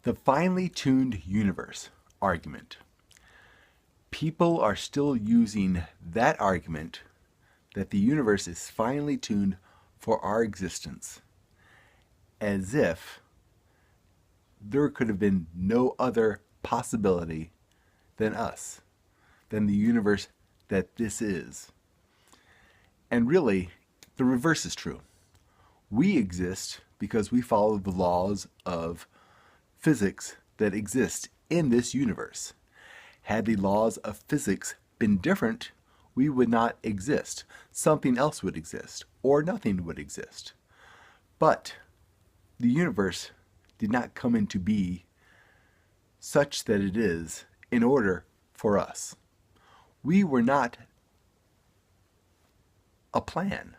The finely tuned universe argument. People are still using that argument that the universe is finely tuned for our existence as if there could have been no other possibility than us, than the universe that this is. And really, the reverse is true. We exist because we follow the laws of physics that exist in this universe. Had the laws of physics been different, we would not exist. Something else would exist, or nothing would exist. But the universe did not come into being such that it is in order for us. We were not a plan.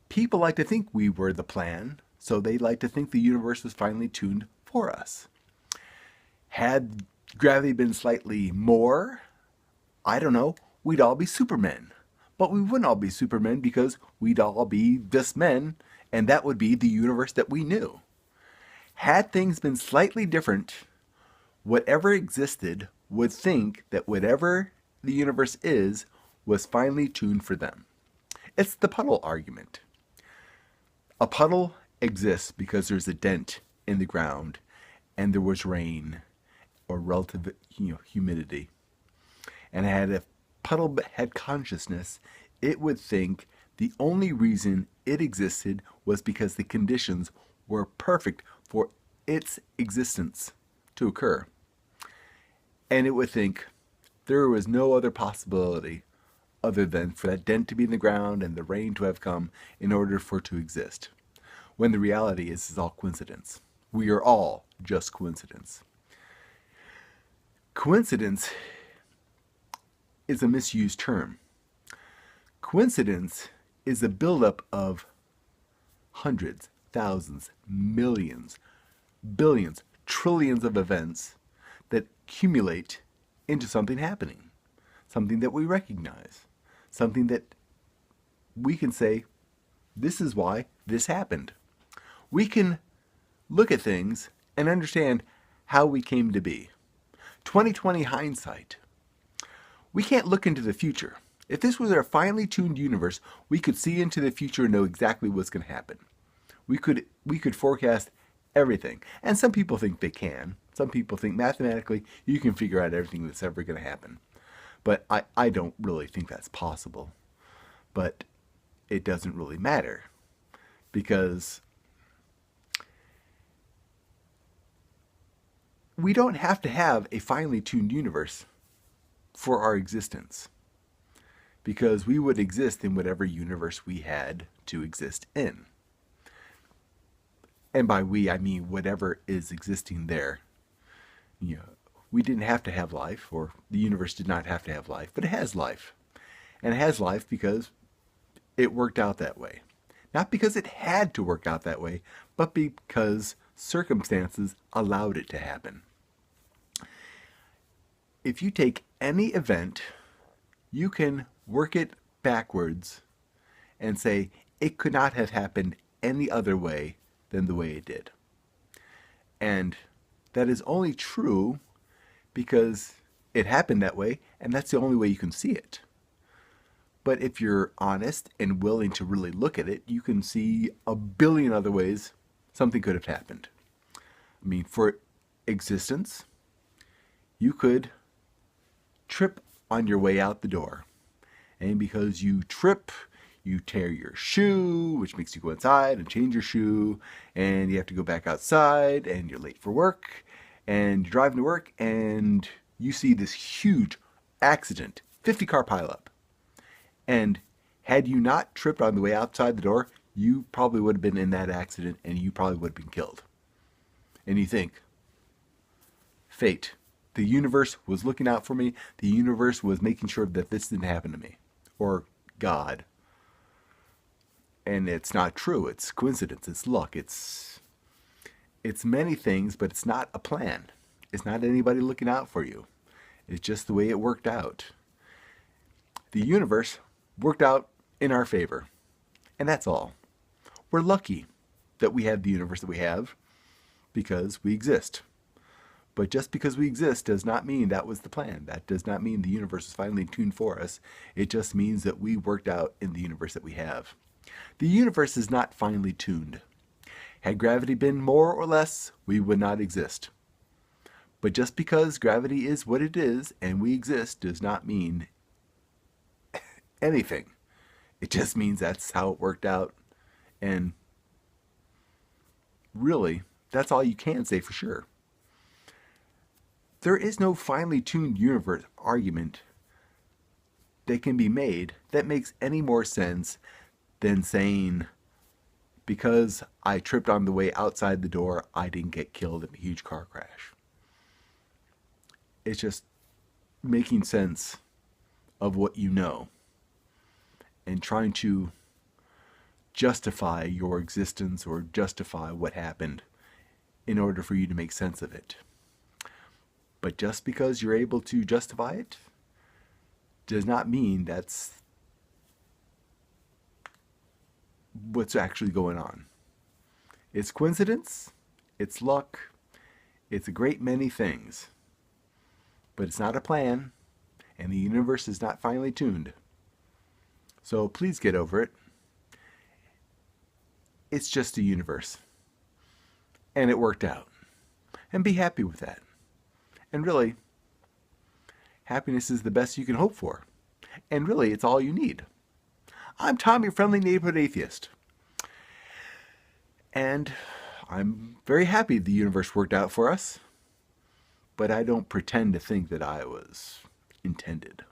People like to think we were the plan, so they like to think the universe was finely tuned for us. Had gravity been slightly more, I don't know, we'd all be supermen. But we wouldn't all be supermen because we'd all be just men, and that would be the universe that we knew. Had things been slightly different, whatever existed would think that whatever the universe is was finely tuned for them. It's the puddle argument. A puddle exists because there's a dent in the ground and there was rain or relative humidity. And had a puddle had consciousness, it would think the only reason it existed was because the conditions were perfect for its existence to occur. And it would think there was no other possibility other than for that dent to be in the ground and the rain to have come in order for it to exist. When the reality is, it's all coincidence. We are all just coincidence. Coincidence is a misused term. Coincidence is a buildup of hundreds, thousands, millions, billions, trillions of events that accumulate into something happening, something that we recognize, something that we can say, this is why this happened. We can look at things and understand how we came to be. 2020 hindsight. We can't look into the future. If this was our finely tuned universe, we could see into the future and know exactly what's going to happen. We could forecast everything. And some people think they can. Some people think mathematically you can figure out everything that's ever going to happen. But I don't really think that's possible. But it doesn't really matter because we don't have to have a finely tuned universe for our existence, because we would exist in whatever universe we had to exist in. And by we, I mean whatever is existing there. We didn't have to have life, or the universe did not have to have life, but it has life. And it has life because it worked out that way. Not because it had to work out that way, but because circumstances allowed it to happen. If you take any event, you can work it backwards and say it could not have happened any other way than the way it did. And that is only true because it happened that way, and that's the only way you can see it. But if you're honest and willing to really look at it, you can see a billion other ways something could have happened. I mean, for existence, you could trip on your way out the door. And because you trip, you tear your shoe, which makes you go inside and change your shoe, and you have to go back outside, and you're late for work, and you're driving to work, and you see this huge accident, 50-car pileup. And had you not tripped on the way outside the door, you probably would have been in that accident, and you probably would have been killed. And you think, fate. The universe was looking out for me. The universe was making sure that this didn't happen to me. Or God. And it's not true. It's coincidence. It's luck. It's many things, but it's not a plan. It's not anybody looking out for you. It's just the way it worked out. The universe worked out in our favor. And that's all. We're lucky that we have the universe that we have, because we exist. But just because we exist does not mean that was the plan. That does not mean the universe is finally tuned for us. It just means that we worked out in the universe that we have. The universe is not finely tuned. Had gravity been more or less, we would not exist. But just because gravity is what it is and we exist does not mean anything. It just means that's how it worked out. And really, that's all you can say for sure. There is no finely tuned universe argument that can be made that makes any more sense than saying, because I tripped on the way outside the door, I didn't get killed in a huge car crash. It's just making sense of what you know and trying to justify your existence or justify what happened in order for you to make sense of it. But just because you're able to justify it does not mean that's what's actually going on. It's coincidence, it's luck, it's a great many things. But it's not a plan, and the universe is not finely tuned. So please get over it. It's just a universe. And it worked out. And be happy with that. And really, happiness is the best you can hope for. And really, it's all you need. I'm Tom, your friendly neighborhood atheist. And I'm very happy the universe worked out for us. But I don't pretend to think that I was intended.